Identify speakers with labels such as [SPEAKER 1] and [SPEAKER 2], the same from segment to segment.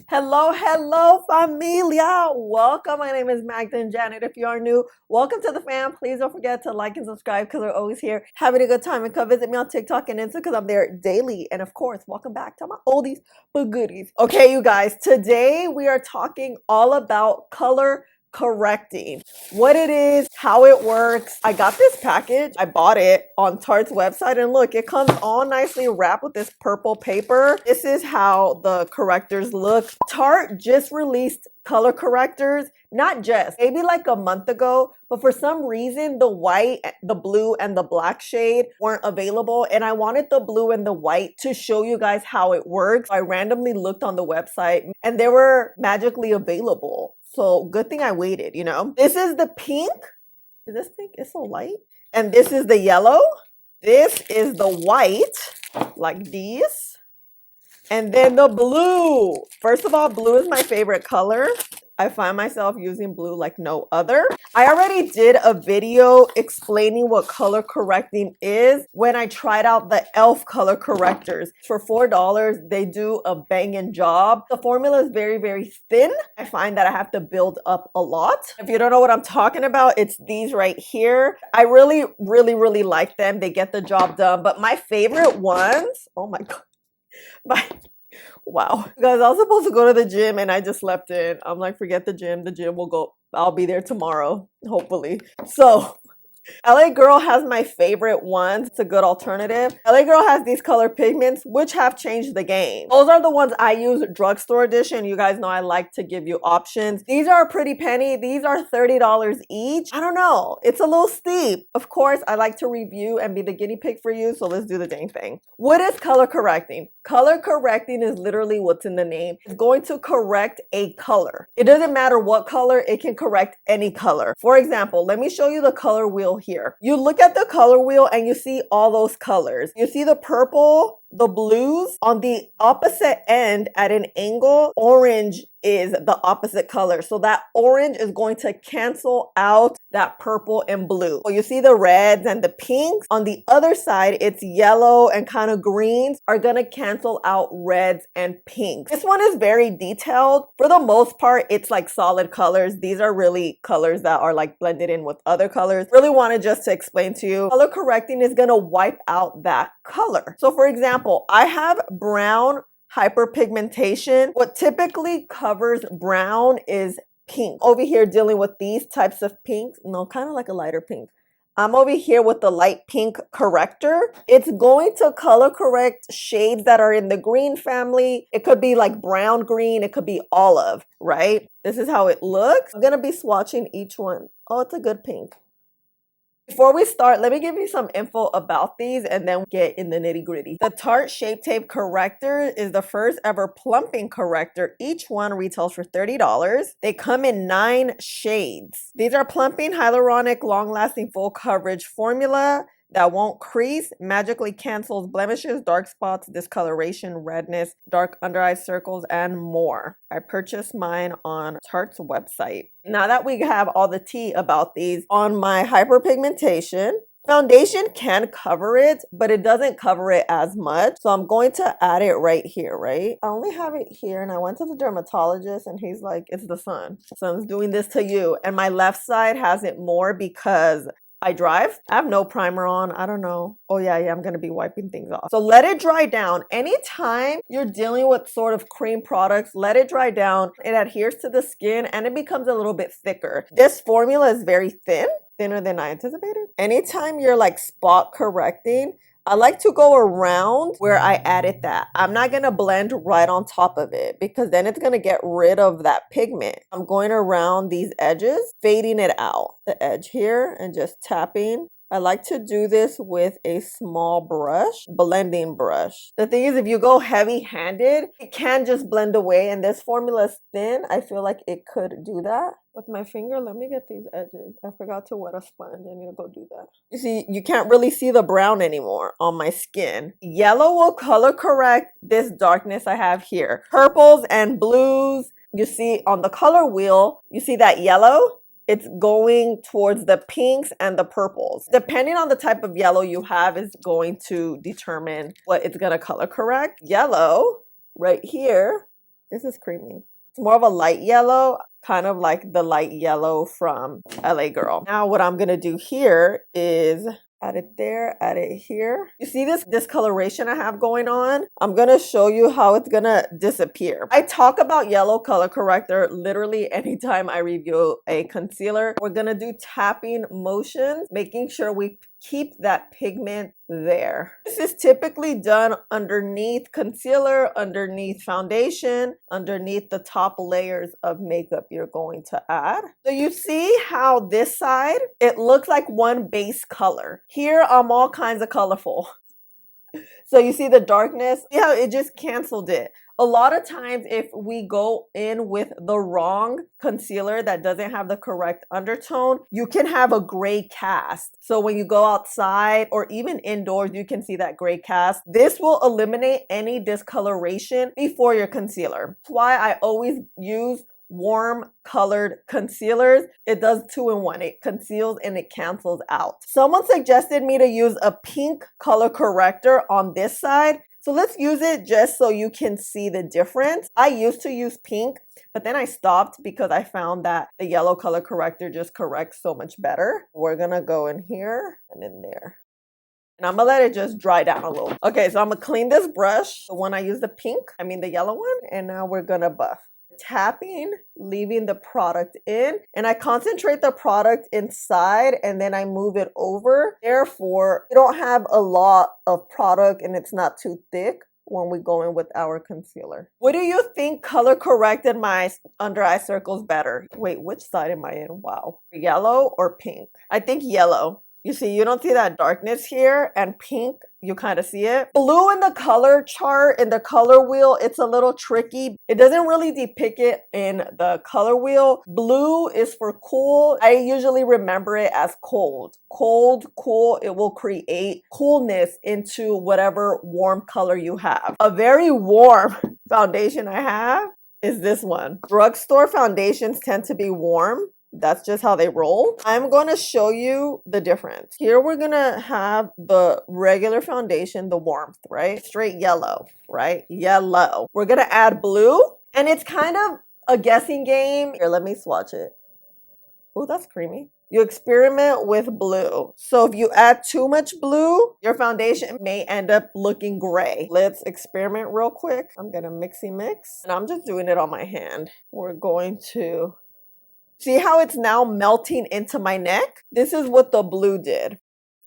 [SPEAKER 1] Hello, familia. Welcome. My name is MagdalineJanet. If you are new, welcome to the fam. Please don't forget to like and subscribe because we're always here having a good time. And come visit me on TikTok and Insta because I'm there daily. And of course, welcome back to my oldies but goodies. Okay, you guys, today we are talking all about color correcting, what it is, how it works. I got this package. I bought it on Tarte's website, and look, it comes all nicely wrapped with this purple paper. This is how the correctors look. Tarte just released color correctors, not just, maybe like a month ago, but for some reason the white, the blue, and the black shade weren't available, and I wanted the blue and the white to show you guys how it works. I randomly looked on the website and they were magically available. So good thing I waited, you know. This is the pink. Is this pink? It's so light. And this is the yellow. This is the white, like these. And then the blue. First of all, blue is my favorite color. I find myself using blue like no other. I already did a video explaining what color correcting is when I tried out the e.l.f. color correctors. For $4, they do a banging job. The formula is very, very thin. I find that I have to build up a lot. If you don't know what I'm talking about, it's these right here. I really, really like them. They get the job done. But my favorite ones, oh my God. Wow. Guys, I was supposed to go to the gym and I just slept in. I'm like, forget the gym. The gym will go. I'll be there tomorrow, hopefully. So LA Girl has my favorite ones. It's a good alternative. LA Girl has these color pigments, which have changed the game. Those are the ones I use, drugstore edition. You guys know I like to give you options. These are a pretty penny. These are $30 each. I don't know. It's a little steep. Of course, I like to review and be the guinea pig for you, so let's do the dang thing. What is color correcting? Color correcting is literally what's in the name. It's going to correct a color. It doesn't matter what color, it can correct any color. For example, let me show you the color wheel here. You look at the color wheel and you see all those colors. You see the purple, the blues. On the opposite end at an angle, orange is the opposite color. So that orange is going to cancel out that purple and blue. So you see the reds and the pinks. On the other side, it's yellow and kind of greens are going to cancel out reds and pinks. This one is very detailed. For the most part, it's like solid colors. These are really colors that are like blended in with other colors. Really wanted just to explain to you, color correcting is going to wipe out that color. So for example, I have brown hyperpigmentation. What typically covers brown is pink. Over here dealing with these types of pinks, no, kind of like a lighter pink. I'm over here with the light pink corrector. It's going to color correct shades that are in the green family. It could be like brown green, it could be olive, right? This is how it looks. I'm gonna be swatching each one. Oh, it's a good pink. Before we start, let me give you some info about these and then get in the nitty gritty. The Tarte Shape Tape Corrector is the first ever plumping corrector. Each one retails for $30. They come in 9 shades. These are plumping, hyaluronic, long-lasting, full coverage formula that won't crease, magically cancels blemishes, dark spots, discoloration, redness, dark under eye circles, and more. I purchased mine on Tarte's website. Now that we have all the tea about these, on my hyperpigmentation, foundation can cover it, but it doesn't cover it as much. So I'm going to add it right here, right? I only have it here, and I went to the dermatologist and he's like, it's the sun. Sun's doing this to you. And my left side has it more because I drive. I have no primer on. I don't know. Oh yeah, I'm going to be wiping things off. So let it dry down. Anytime you're dealing with sort of cream products, let it dry down. It adheres to the skin and it becomes a little bit thicker. This formula is very thin, thinner than I anticipated. Anytime you're like spot correcting, I like to go around where I added that. I'm not going to blend right on top of it because then it's going to get rid of that pigment. I'm going around these edges, fading it out. The edge here and just tapping. I like to do this with a small brush, blending brush. The thing is, if you go heavy-handed, it can just blend away, and this formula is thin. I feel like it could do that. With my finger, let me get these edges. I forgot to wet a sponge. I need to go do that. You see, you can't really see the brown anymore on my skin. Yellow will color correct this darkness I have here. Purples and blues, you see on the color wheel, you see that yellow? It's going towards the pinks and the purples. Depending on the type of yellow you have is going to determine what it's gonna color correct. Yellow, right here, This is creamy. It's more of a light yellow, kind of like the light yellow from LA Girl. Now what I'm gonna do here is add it there, add it here. You see this discoloration I have going on? I'm gonna show you how it's gonna disappear. I talk about yellow color corrector literally anytime I review a concealer. We're gonna do tapping motions, making sure we keep that pigment there. This is typically done underneath concealer, underneath foundation, underneath the top layers of makeup you're going to add. So you see how this side, it looks like one base color. Here I'm all kinds of colorful. So you see the darkness? See how it just canceled it. A lot of times if we go in with the wrong concealer that doesn't have the correct undertone, you can have a gray cast. So when you go outside or even indoors, you can see that gray cast. This will eliminate any discoloration before your concealer. That's why I always use warm colored concealers. It does 2-in-1. It conceals and it cancels out. Someone suggested me to use a pink color corrector on this side. So let's use it just so you can see the difference. I used to use pink, but then I stopped because I found that the yellow color corrector just corrects so much better. We're gonna go in here and in there. And I'm gonna let it just dry down a little. Okay, so I'm gonna clean this brush, the one I use the yellow one, and now we're gonna buff. Tapping, leaving the product in, and I concentrate the product inside and then I move it over. Therefore, you don't have a lot of product and it's not too thick when we go in with our concealer. What do you think color corrected my under eye circles better? Wait, which side am I in? Wow. Yellow or pink? I think yellow. You see, you don't see that darkness here, and pink, you kind of see it. Blue in the color chart, in the color wheel, it's a little tricky. It doesn't really depict it in the color wheel. Blue is for cool. I usually remember it as cold. Cold, cool, it will create coolness into whatever warm color you have. A very warm foundation I have is this one. Drugstore foundations tend to be warm. That's just how they roll. I'm going to show you the difference. Here we're going to have the regular foundation, the warmth, right? Straight yellow, right? Yellow. We're going to add blue, and it's kind of a guessing game. Here, let me swatch it. Oh, that's creamy. You experiment with blue. So if you add too much blue, your foundation may end up looking gray. Let's experiment real quick. I'm going to mixy mix, and I'm just doing it on my hand. We're going to... See how it's now melting into my neck? This is what the blue did.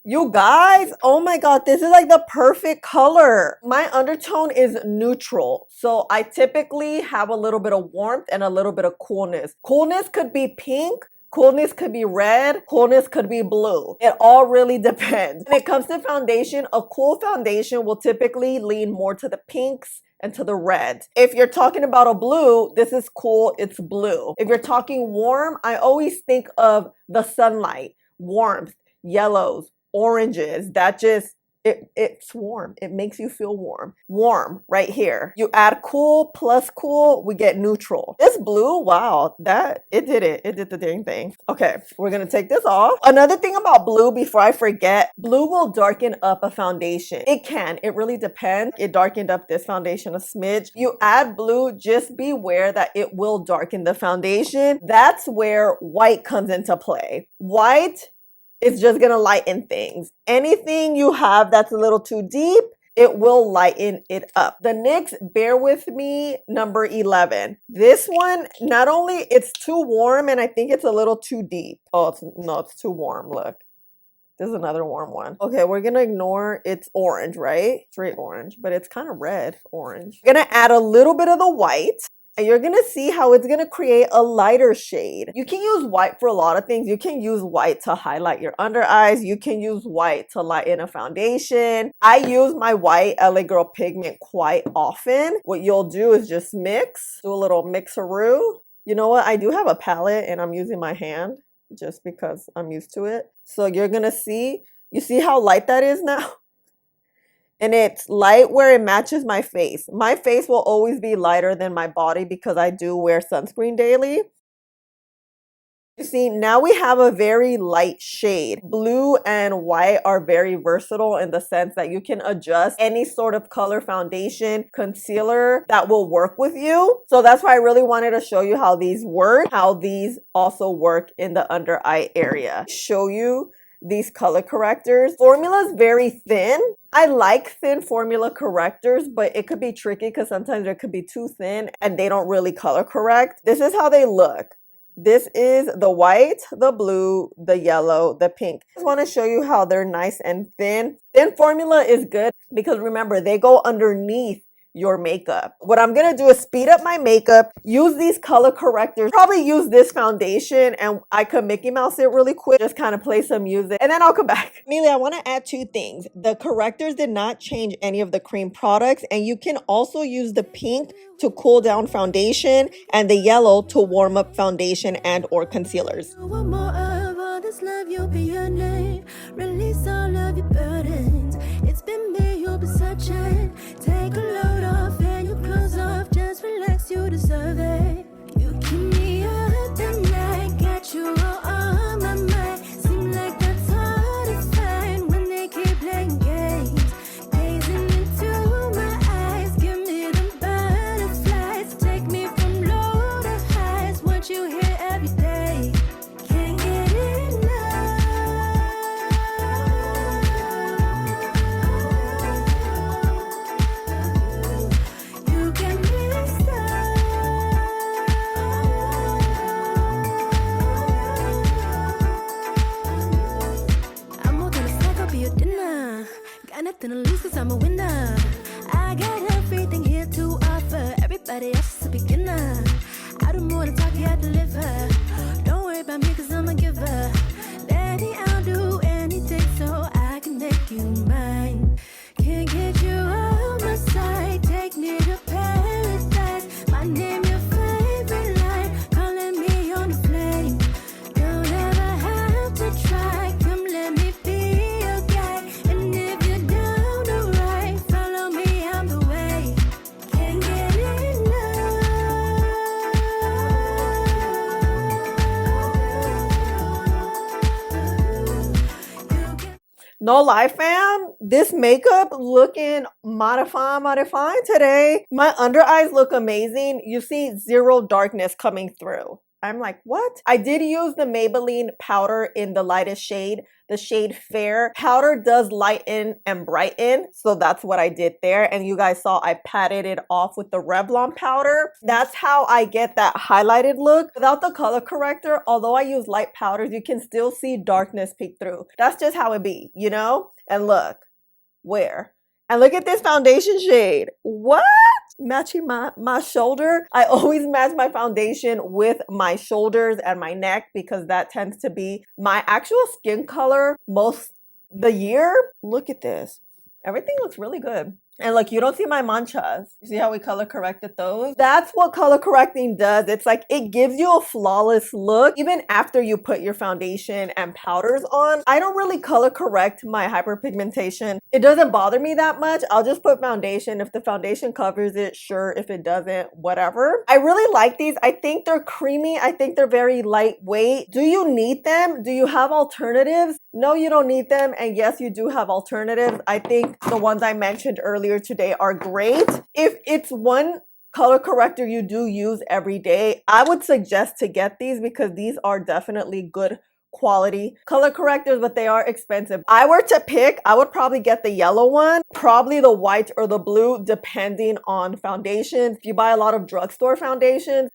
[SPEAKER 1] You guys, oh my God, this is like the perfect color. My undertone is neutral. So I typically have a little bit of warmth and a little bit of coolness. Coolness could be pink. Coolness could be red, coolness could be blue. It all really depends. When it comes to foundation, a cool foundation will typically lean more to the pinks and to the red. If you're talking about a blue, this is cool, it's blue. If you're talking warm, I always think of the sunlight, warmth, yellows, oranges. That just, it's warm. It makes you feel warm. Warm right here. You add cool plus cool, we get neutral. This blue, wow, it did it. It did the dang thing. Okay, we're gonna take this off. Another thing about blue, before I forget, blue will darken up a foundation. It can, it really depends. It darkened up this foundation a smidge. You add blue, just beware that it will darken the foundation. That's where white comes into play. White, it's just gonna lighten things. Anything you have that's a little too deep, it will lighten it up. The NYX Bear With Me number 11. This one, not only it's too warm and I think it's a little too deep. Oh, it's too warm, look. This is another warm one. Okay, we're gonna ignore it's orange, right? Straight orange, but it's kind of red orange. We're gonna add a little bit of the white. And you're gonna see how it's gonna create a lighter shade. You can use white for a lot of things. You can use white to highlight your under eyes. You can use white to lighten a foundation. I use my white LA Girl pigment quite often. What you'll do is just mix, do a little mixeroo. You know what? I do have a palette and I'm using my hand just because I'm used to it. So you're gonna see, you see how light that is now? And it's light where it matches my face. My face will always be lighter than my body because I do wear sunscreen daily. You see, now we have a very light shade. Blue and white are very versatile in the sense that you can adjust any sort of color foundation, concealer that will work with you. So that's why I really wanted to show you how these work, how these also work in the under eye area. Show you these color correctors. Formula is very thin. I like thin formula correctors, but it could be tricky because sometimes it could be too thin and they don't really color correct. This is how they look. This is the white, the blue, the yellow, the pink. I just want to show you how they're nice and thin. Thin formula is good because remember, they go underneath your makeup. What I'm gonna do is speed up my makeup, use these color correctors, probably use this foundation, and I could Mickey Mouse it really quick, just kind of play some music, and then I'll come back. Amelia, I want to add two things. The correctors did not change any of the cream products, and you can also use the pink to cool down foundation and the yellow to warm up foundation and or concealers. Release all of your burdens. It's been me you'll be searching. Take a load off and your clothes off. Just relax, you deserve it. You keep me up at night, got you all on my mind. Seem like that's hard to find when they keep playing games. Gazing into my eyes, give me them butterflies. Take me from low to highs, what you hear every day. Can't get enough. Nothing to lose cause I'm a winner. I got everything here to offer. Everybody else is a beginner. I don't wanna talk, you have to deliver. Don't worry about me cause I'm a giver. Daddy, I'll do anything so I can make you mine. Can't get you out my sight. Take me to paradise. My name your favorite line. Calling me on the flame. Don't ever have to try. Come let me be your guy. And if you're down to ride, follow me, I'm the way. Can't get enough. No lie, fam, this makeup looking modifying today. My under eyes look amazing. You see zero darkness coming through. I'm like, what? I did use the Maybelline powder in the lightest shade, the shade Fair. Powder does lighten and brighten, so that's what I did there. And you guys saw I patted it off with the Revlon powder. That's how I get that highlighted look. Without the color corrector, although I use light powders, you can still see darkness peek through. That's just how it be, you know? And look, where? And look at this foundation shade. What? Matching my shoulder. I always match my foundation with my shoulders and my neck because that tends to be my actual skin color most the year. Look at this. Everything looks really good. And look, you don't see my manchas. You see how we color corrected those? That's what color correcting does. It's like it gives you a flawless look even after you put your foundation and powders on. I don't really color correct my hyperpigmentation. It doesn't bother me that much. I'll just put foundation. If the foundation covers it, sure. If it doesn't, whatever. I really like these. I think they're creamy. I think they're very lightweight. Do you need them? Do you have alternatives? No, you don't need them. And yes, you do have alternatives. I think the ones I mentioned earlier today are great. If it's one color corrector you do use every day, I would suggest to get these because these are definitely good quality color correctors, but they are expensive. I were to pick, I would probably get the yellow one, probably the white or the blue, depending on foundations. If you buy a lot of drugstore foundations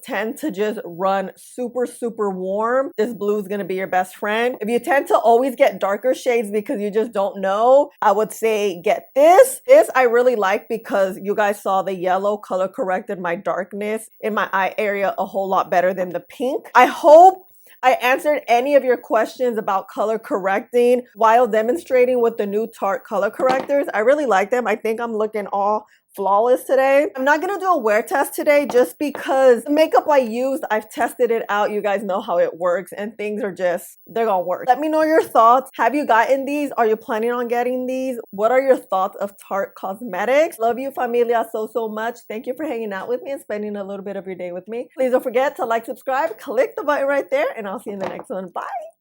[SPEAKER 1] tend to just run super warm. This blue is going to be your best friend. If you tend to always get darker shades because you just don't know, I would say get this. This I really like because you guys saw the yellow color corrected my darkness in my eye area a whole lot better than the pink. I hope I answered any of your questions about color correcting while demonstrating with the new Tarte color correctors. I really like them. I think I'm looking all flawless today. I'm not gonna do a wear test today just because the makeup I used, I've tested it out. You guys know how it works and things are just, they're gonna work. Let me know your thoughts. Have you gotten these? Are you planning on getting these? What are your thoughts of Tarte Cosmetics? Love you, Familia, so much. Thank you for hanging out with me and spending a little bit of your day with me. Please don't forget to like, subscribe, click the button right there, and I'll see you in the next one. Bye.